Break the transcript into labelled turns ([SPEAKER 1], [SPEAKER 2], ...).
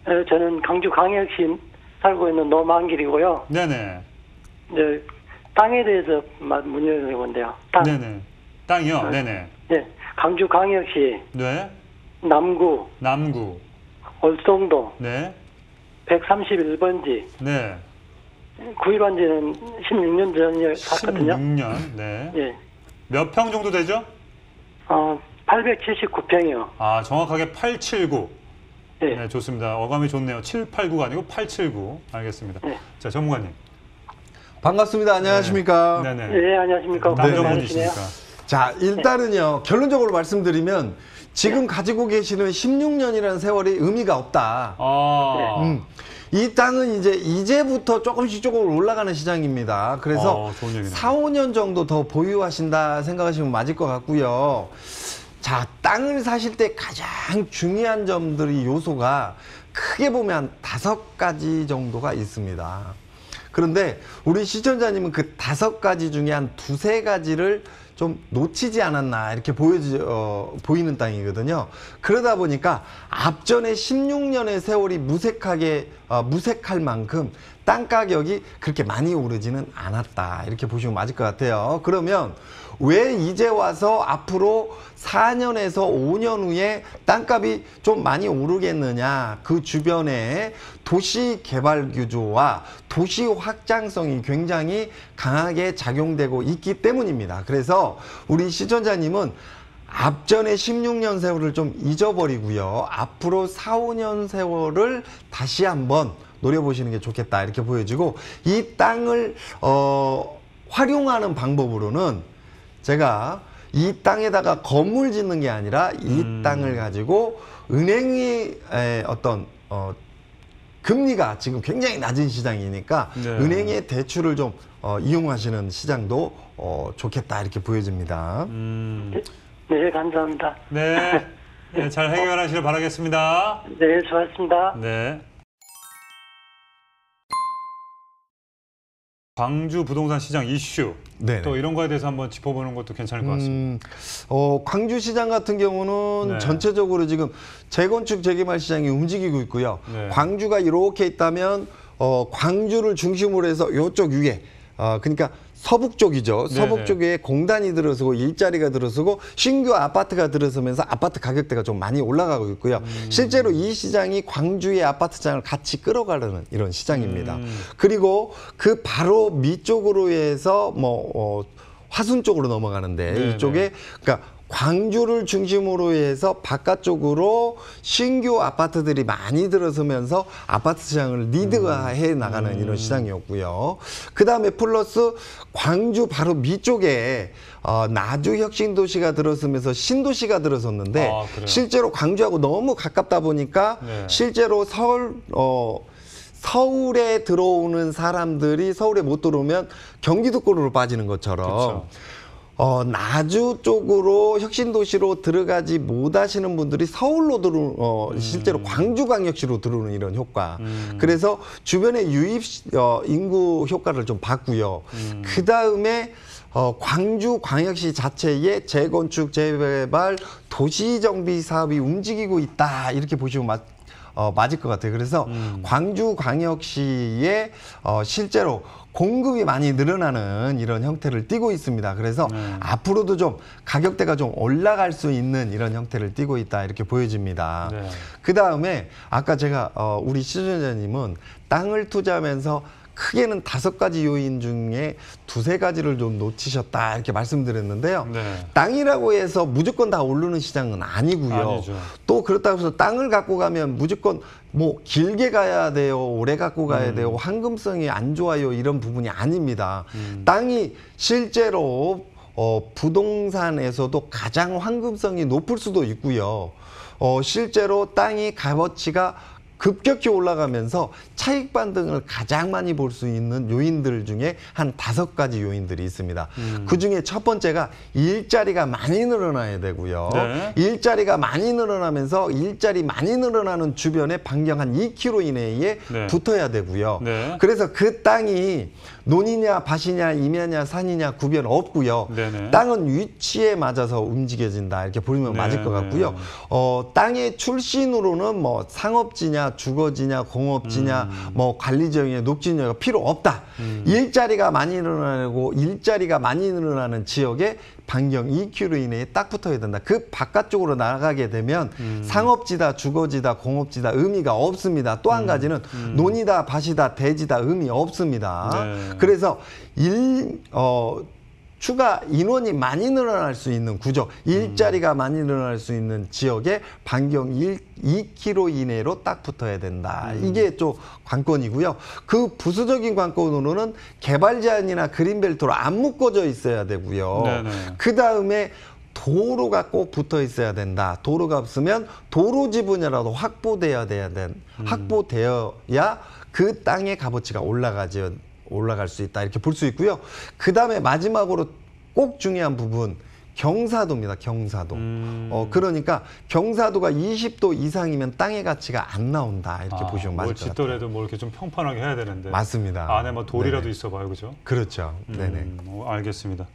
[SPEAKER 1] 저는 강주광역시 살고 있는 노만길이고요.
[SPEAKER 2] 네네.
[SPEAKER 1] 이제 땅에 대해서 문의를 건데요. 땅.
[SPEAKER 2] 네네. 땅이요? 네네.
[SPEAKER 1] 네. 강주광역시
[SPEAKER 2] 네.
[SPEAKER 1] 남구
[SPEAKER 2] 남구.
[SPEAKER 1] 올송동
[SPEAKER 2] 네.
[SPEAKER 1] 131번지.
[SPEAKER 2] 네.
[SPEAKER 1] 구입한 지는 16년 전에 샀거든요.
[SPEAKER 2] 16년. 네.
[SPEAKER 1] 예.
[SPEAKER 2] 몇 평 정도 되죠?
[SPEAKER 1] 879평이요.
[SPEAKER 2] 아, 정확하게 879.
[SPEAKER 1] 예.
[SPEAKER 2] 네, 좋습니다. 어감이 좋네요. 789가 아니고 879. 알겠습니다.
[SPEAKER 1] 네.
[SPEAKER 2] 자, 전문가님.
[SPEAKER 3] 반갑습니다. 안녕하십니까?
[SPEAKER 2] 네네.
[SPEAKER 1] 네, 안녕하십니까.
[SPEAKER 2] 다음
[SPEAKER 1] 고생
[SPEAKER 2] 전문이시니까.
[SPEAKER 1] 많으시네요.
[SPEAKER 3] 자, 일단은요, 결론적으로 말씀드리면 지금 가지고 계시는 16년이라는 세월이 의미가 없다.
[SPEAKER 2] 아.
[SPEAKER 3] 이 땅은 이제부터 조금씩 올라가는 시장입니다. 그래서
[SPEAKER 2] 좋은 얘기네요.
[SPEAKER 3] 4, 5년 정도 더 보유하신다 생각하시면 맞을 것 같고요. 자, 땅을 사실 때 가장 중요한 점들이 요소가 크게 보면 5가지 정도가 있습니다. 그런데 우리 시청자님은 그 5가지 중에 한 2, 3가지를 좀 놓치지 않았나 이렇게 보이는 땅이거든요. 그러다 보니까 앞전에 16년의 세월이 무색할 만큼 땅 가격이 그렇게 많이 오르지는 않았다 이렇게 보시면 맞을 것 같아요. 그러면 왜 이제 와서 앞으로 4년에서 5년 후에 땅값이 좀 많이 오르겠느냐? 그 주변에 도시 개발 규조와 도시 확장성이 굉장히 강하게 작용되고 있기 때문입니다. 그래서 우리 시청자님은 앞전에 16년 세월을 좀 잊어버리고요. 앞으로 4, 5년 세월을 다시 한번 노려보시는 게 좋겠다 이렇게 보여지고, 이 땅을 활용하는 방법으로는 제가 이 땅에다가 건물 짓는 게 아니라 이 땅을 가지고 은행의 어떤 금리가 지금 굉장히 낮은 시장이니까
[SPEAKER 2] 네.
[SPEAKER 3] 은행의 대출을 좀 이용하시는 시장도 좋겠다 이렇게 보여집니다.
[SPEAKER 1] 네, 감사합니다.
[SPEAKER 2] 네. 네, 잘 해결하시길 바라겠습니다.
[SPEAKER 1] 네, 수고하셨습니다.
[SPEAKER 2] 네. 광주 부동산 시장 이슈.
[SPEAKER 3] 네네.
[SPEAKER 2] 또 이런 거에 대해서 한번 짚어보는 것도 괜찮을 것 같습니다.
[SPEAKER 3] 광주시장 같은 경우는
[SPEAKER 2] 네.
[SPEAKER 3] 전체적으로 지금 재건축 재개발 시장이 움직이고 있고요.
[SPEAKER 2] 네.
[SPEAKER 3] 광주가 이렇게 있다면 광주를 중심으로 해서 이쪽 위에 그러니까 서북 쪽이죠. 서북
[SPEAKER 2] 네네.
[SPEAKER 3] 쪽에 공단이 들어서고 일자리가 들어서고 신규 아파트가 들어서면서 아파트 가격대가 좀 많이 올라가고 있고요. 실제로 이 시장이 광주의 아파트 시장을 같이 끌어가려는 이런 시장입니다. 그리고 그 바로 밑쪽으로 해서 화순 쪽으로 넘어가는데
[SPEAKER 2] 네네.
[SPEAKER 3] 이쪽에 그러니까 광주를 중심으로 해서 바깥쪽으로 신규 아파트들이 많이 들어서면서 아파트 시장을 리드해 나가는 이런 시장이었고요. 그 다음에 플러스 광주 바로 밑쪽에 나주 혁신도시가 들어서면서 신도시가 들어섰는데 실제로 광주하고 너무 가깝다 보니까
[SPEAKER 2] 네.
[SPEAKER 3] 실제로 서울에 들어오는 사람들이 서울에 못 들어오면 경기도권으로 빠지는 것처럼
[SPEAKER 2] 그쵸.
[SPEAKER 3] 나주 쪽으로 혁신도시로 들어가지 못하시는 분들이 서울로 실제로 광주광역시로 들어오는 이런 효과. 그래서 주변에 유입 인구 효과를 좀 봤고요. 그 다음에 광주광역시 자체의 재건축, 재개발, 도시정비 사업이 움직이고 있다 이렇게 보시면 맞을 것 같아요. 그래서 광주광역시에 실제로 공급이 많이 늘어나는 이런 형태를 띠고 있습니다. 그래서 앞으로도 좀 가격대가 좀 올라갈 수 있는 이런 형태를 띠고 있다 이렇게 보여집니다.
[SPEAKER 2] 네.
[SPEAKER 3] 그 다음에 아까 제가 우리 시청자님은 땅을 투자하면서 크게는 5가지 요인 중에 2, 3가지를 좀 놓치셨다 이렇게 말씀드렸는데요.
[SPEAKER 2] 네.
[SPEAKER 3] 땅이라고 해서 무조건 다 오르는 시장은 아니고요.
[SPEAKER 2] 아니죠.
[SPEAKER 3] 또 그렇다고 해서 땅을 갖고 가면 무조건 길게 가야 돼요, 오래 갖고 가야 돼요, 황금성이 안 좋아요 이런 부분이 아닙니다. 땅이 실제로 부동산에서도 가장 황금성이 높을 수도 있고요. 실제로 땅이 값어치가 급격히 올라가면서 차익 반등을 가장 많이 볼 수 있는 요인들 중에 한 5가지 요인들이 있습니다. 그 중에 첫 번째가 일자리가 많이 늘어나야 되고요.
[SPEAKER 2] 네.
[SPEAKER 3] 일자리가 많이 늘어나면서 일자리 많이 늘어나는 주변에 반경 한 2km 이내에
[SPEAKER 2] 네.
[SPEAKER 3] 붙어야 되고요.
[SPEAKER 2] 네.
[SPEAKER 3] 그래서 그 땅이 논이냐 밭이냐 임야냐 산이냐 구별 없고요.
[SPEAKER 2] 네네.
[SPEAKER 3] 땅은 위치에 맞아서 움직여진다 이렇게 보면 맞을 것 같고요. 땅의 출신으로는 뭐 상업지냐 주거지냐 공업지냐 뭐 관리지역이냐 녹지역이 필요 없다. 일자리가 많이 늘어나는 지역에 반경 2km 이내에 딱 붙어야 된다. 그 바깥쪽으로 나가게 되면 상업지다, 주거지다, 공업지다 의미가 없습니다. 또 한 가지는 논이다, 밭이다, 대지다 의미 없습니다.
[SPEAKER 2] 네.
[SPEAKER 3] 그래서 추가 인원이 많이 늘어날 수 있는 구조, 일자리가 많이 늘어날 수 있는 지역에 반경 2km 이내로 딱 붙어야 된다. 이게 좀 관건이고요. 그 부수적인 관건으로는 개발 제한이나 그린벨트로 안 묶어져 있어야 되고요.
[SPEAKER 2] 네네.
[SPEAKER 3] 그 다음에 도로가 꼭 붙어 있어야 된다. 도로가 없으면 도로 지분이라도 확보되어야 그 땅의 값어치가 올라갈 수 있다. 이렇게 볼 수 있고요. 그 다음에 마지막으로 꼭 중요한 부분, 경사도입니다. 경사도. 그러니까 경사도가 20도 이상이면 땅의 가치가 안 나온다. 이렇게 보시면 맞을 것 같아요.
[SPEAKER 2] 짓더라도 뭐 이렇게 좀 평판하게 해야 되는데.
[SPEAKER 3] 맞습니다.
[SPEAKER 2] 안에 뭐 돌이라도
[SPEAKER 3] 네네.
[SPEAKER 2] 있어 봐요. 그죠?
[SPEAKER 3] 그렇죠. 네네.
[SPEAKER 2] 알겠습니다.